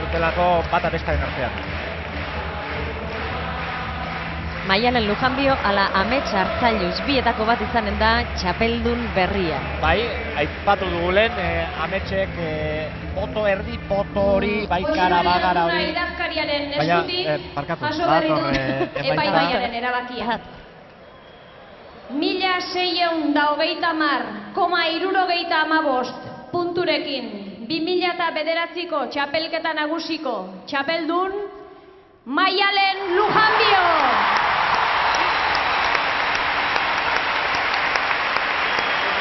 dutelako bata bestaren artean. Maialen Lujanbio ala Amets Artzailuz bietako bat izanen da txapeldun berria. Bai, aipatu dugu lehen, Ametsek poto erdi, poto hori, bai kara, bagara hori. Baina, parkatu, dator epaimailaren erabakia. 1630,75 punturekin 2009ko txapelketa nagusiko txapeldun Maialen Lujanbio.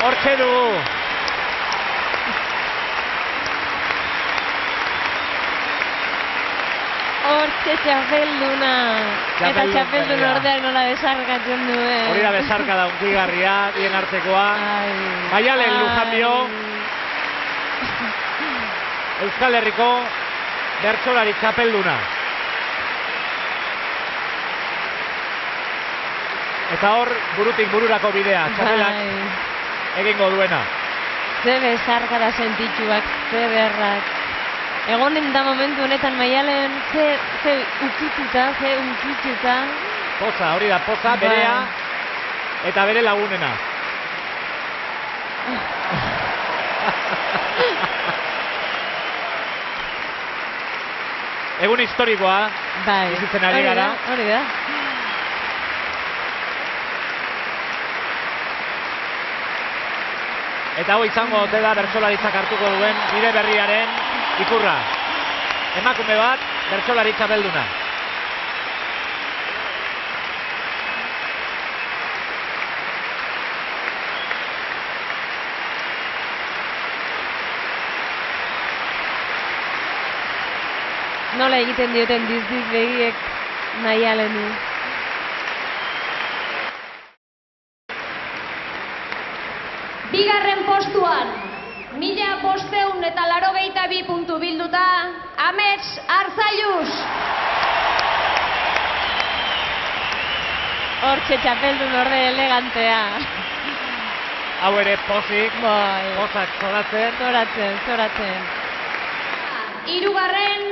Hortxe dugu. Hortxe txapelduna. Eta txapeldun ordeak nola besarkatzen duen. Hori da besarka da unkigarria, bien artekoa. Maialen Lujanbio. Euskal Herriko bertsolari txapelduna. Eta hor, burutik bururako bidea, txapelak egingo duena. Ze besarkada sentitxuak, ze berrak. Egonen da momentu honetan Maialen, ze ukituta, ze unkituta. Poza, hori da, poza, berea eta bere lagunena. Egun historikoa, bizitzen ari gara. Hori da. Eta hau izango ote da bertsolaritzak hartuko duen bide berriaren ikurra. Emakume bat, bertsolari txapelduna. Nola egiten dioten dizdik begiek Maialeni. Bigarren postuan, 1582 puntu bilduta, Amets Artzailuz. Hortxe txapeldun orde elegantea. Hau ere pozik, pozak zoratzen. Hirugarren,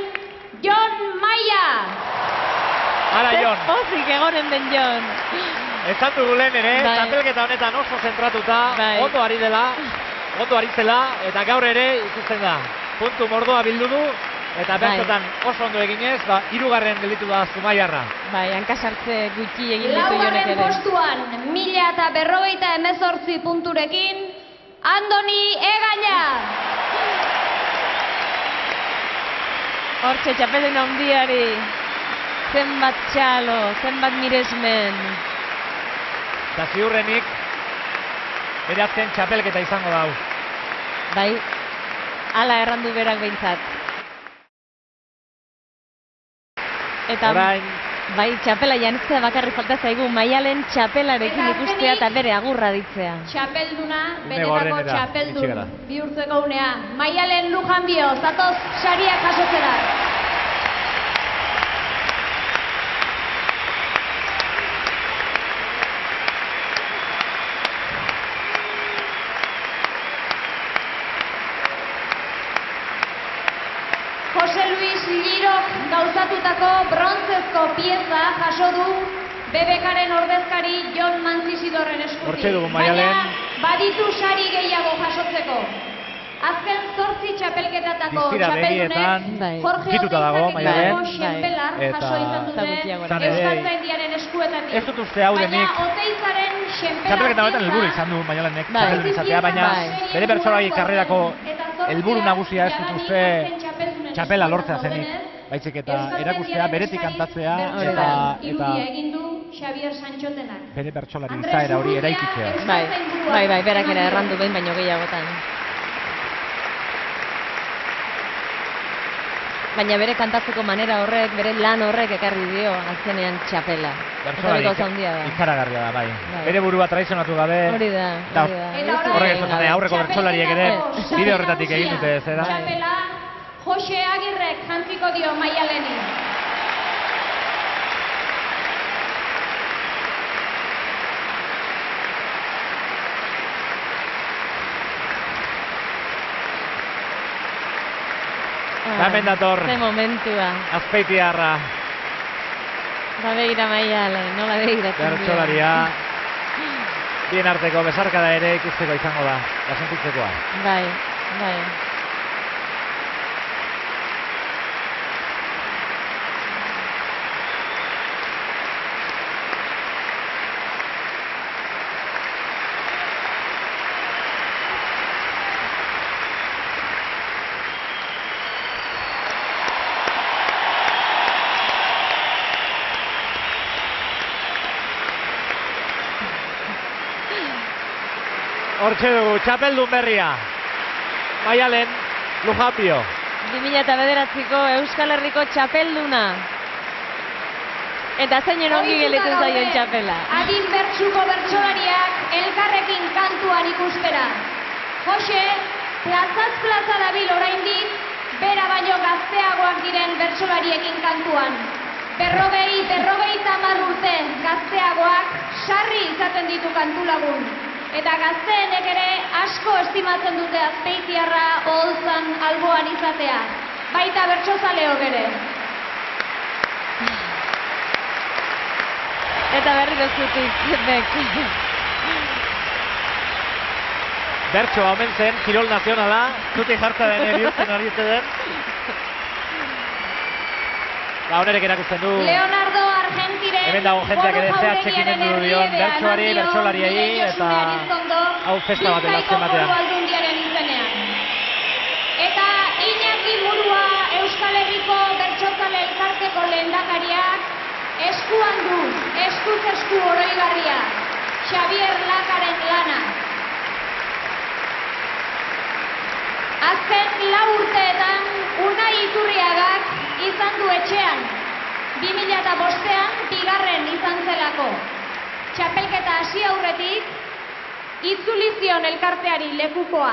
Jon Maia. Ara, Jon. Pozik egonen den Jon. Esan dugu lehen ere, txapelketa honetan oso zentratuta, ondo ari zela, eta gaur ere ikusten da. Puntu mordoa bildu du, eta bertzotan oso ondo eginez, hirugarren gelditu da Zumaiarra. Bai, hankasartze gutxi egin ditu Jonek ere. Laugarren postuan, 1058 punturekin, Andoni Egaña. Hortxe txapeldun handiari, zenbat txalo, zenbat miresmen. Eta ziurrenik, bere azken txapelketa izango dau. Bai, hala errandu berak behintzat. Eta bai, txapela jantzea bakarri falta zaigu, Maialen txapelarekin ikustea eta bere agurra ditzea. Txapelduna, benetako txapeldun bihurtzeko unea. Maialen Lujanbio, zatoz sariak jasotzera. Jose Luis Lirok gauzatutako brontzezko pieza jaso du BBKaren ordezkari Jon Mantzisidorren eskutik. Baina baditu sari gehiago jasotzeko. Azken 8 txapelketatako txapeldunek Jorge Oteizaren xenpelar jaso izan dute Euskaltzaindiaren eskuetatik. Ez dut uste hau denik txapelketa honetan helburu izan du Maialenek txapeldun izatea, baina bere bertsolari karrerako helburu nagusia ez dut uste txapela lortzea zenik, baizik eta erakustea, beretik kantatzea eta bere bertsolari izaera hori eraikitzea. Bai, berak ere errandu behin baino gehiagotan. Baina bere kantatzeko manera horrek, bere lan horrek ekarri dio azkenean txapela. Bertsolari ikaragarria da, bai. Bere burua traizionatu gabe. Hori da. Horrek ez dut, aurreko bertsolariek ere bide horretatik egin dute zera. Txapela Jose Agirrek jantziko dio Maialeni. Hemen dator. Ze momentua. Azpeitiarra. Ba begira Maialen, nola begiratzen dira. Bertsolaria. Bien arteko besarkada ere ikusteko izango da. Sentitzekoa. Bai, bai. Hortxe dugu, txapeldun berria. Maialen Lujambio. 2009ko Euskal Herriko txapelduna. Eta zeinen ongi gelditzen zaion txapela. Adin bertsuko bertsolariak elkarrekin kantuan ikustera. Jose, plazaz plaza dabil oraindik, bera baino gazteagoak diren bertsolariekin kantuan. 50 urte gazteagoak sarri izaten ditu kantulagun. Eta gazteenek ere asko estimatzen dute Azpeitiarra oholtzan alboan izatea. Baita bertsozaleok ere. Eta berriro zutik, Bertsoa omen zen, kirol nazionala, zutik jartza dene bihurtzen hori den. Honerek erakusten du. Leonardo Argentiren. Hemen dago jenteak ere zehatzekin endu dion bertsoari, bertsolariei, eta hau festa bat elazken batean. Eta Iñaki Murua Euskal Herriko Bertsozale Elkarteko lehendakariak eskuan du, eskuz esku oroigarria, Xavier Lakaren lana. Azken 4 urteetan Unai Iturriagak izan du etxean, 2005an bigarren izan zelako. Txapelketa hasi aurretik, itzuli zion elkarteari lekukoa,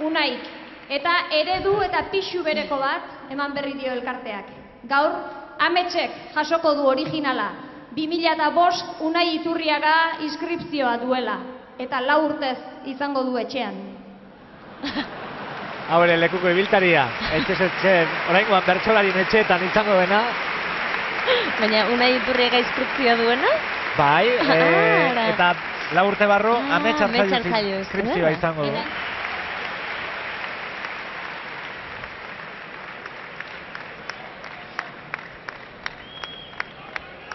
Unaik, eta eredu eta pixu bereko bat eman berri dio elkarteak. Gaur, ametsek jasoko du originala, 2005 Unai Iturriaga inskripzioa duela, eta 4 urtez izango du etxean. Hau ere lekuko ibiltaria, etxe, oraingoan bertsolarien etxeetan izango dena. Baina Unai Iturriaga inskripzioa duena? Bai, eta 4 urte barru amets hartzailu inskripzioa izango du.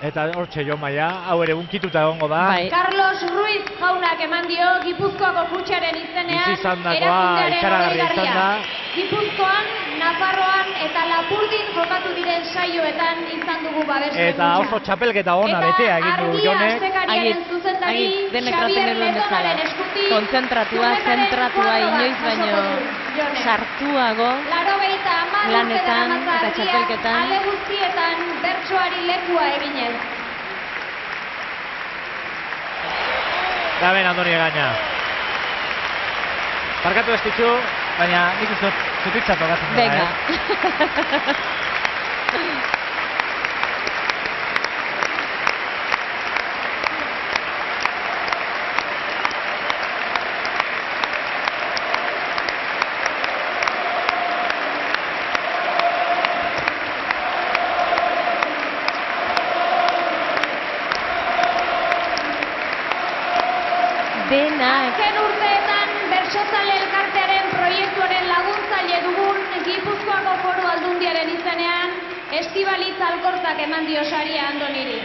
Eta hortxe jo Maia, hau ere unkituta egongo da. Bai. Carlos Ruiz jaunak eman dio Gipuzkoako kutxaren izenean ikaragarria izan da. Gipuzkoan, Nafarroan eta Lapurdin jokatu diren saioetan izan dugu babesle kutxa. Eta oso txapelketa ona betea egin du Jonek. Denek bezala. Kontzentratua, zentratua, inoiz baino sartuago lanetan eta txapelketan. Ale guztietan bertsoari lekua eginez. Da ben Andoni Egaña. Barkatu ez ditzu, baina nik uste zutitza tokatzen dela, Venga. Azken urteetan Bertsozale Elkartearen proiektuaren laguntzaile dugun Gipuzkoako Foru Aldundiaren izenean Estibalitz Alkortak eman dio saria Andoniri.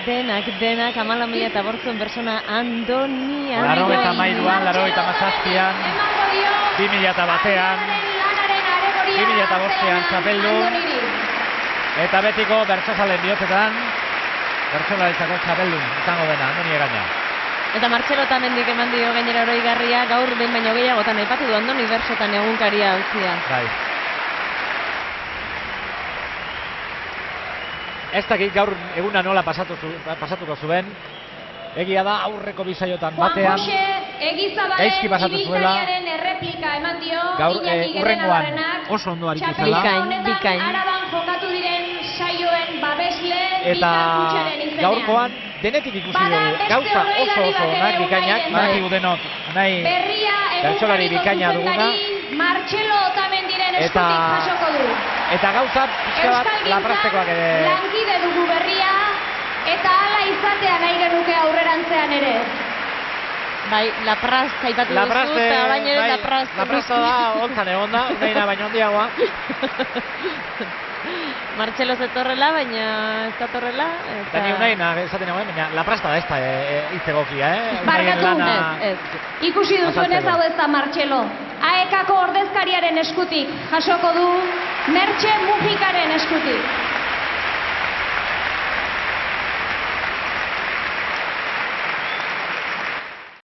Denak, 14.000 pertsona Andoni. 93an, 97an, 2001an, 2005an txapeldun, eta betiko bertsozale bihotzetan, bertsolaritzako txapeldun izango dena, Andoni Egaña. Eta Martxelo Otamendik eman dio gainera oroigarria, gaur behin baino gehiagotan aipatu du Andoni bertsotan egunkaria utzia. Bai. Ez dakit gaur eguna nola pasatuko zuen. Egia da aurreko bisaiotan batean gaizki pasatu zuela. Gaur urrengoan oso ondo aritu zela. Bikain. Araban jokatu diren saioen babesle eta gaurkoan denetik ikusi dugu gauza oso onak bikainak, badakigu denok nahi bertsolari bikaina duguna. Martxelo Otamendiren Lapraskaren eskutik jasoko du. Eta gauza pixka bat Laprastekoak ere. Lankide dugu berria, eta hala izatea nahi genuke aurrerantzean ere. Bai, Laprast aipatu duzu, eta orain ere Laprast. Laprasta da, ontzan egon da, naina baino handiagoa. Martxelo zetorrela, baina ez datorrela. Eta ni unaina esaten nagoen, baina Laprasta da ez da hitz egokia, Barkatu, ez. Ikusi duzuenez hau ez da Martxelo. AEK-ko ordezkariaren eskutik jasoko du, Mertxe Mujikaren eskutik.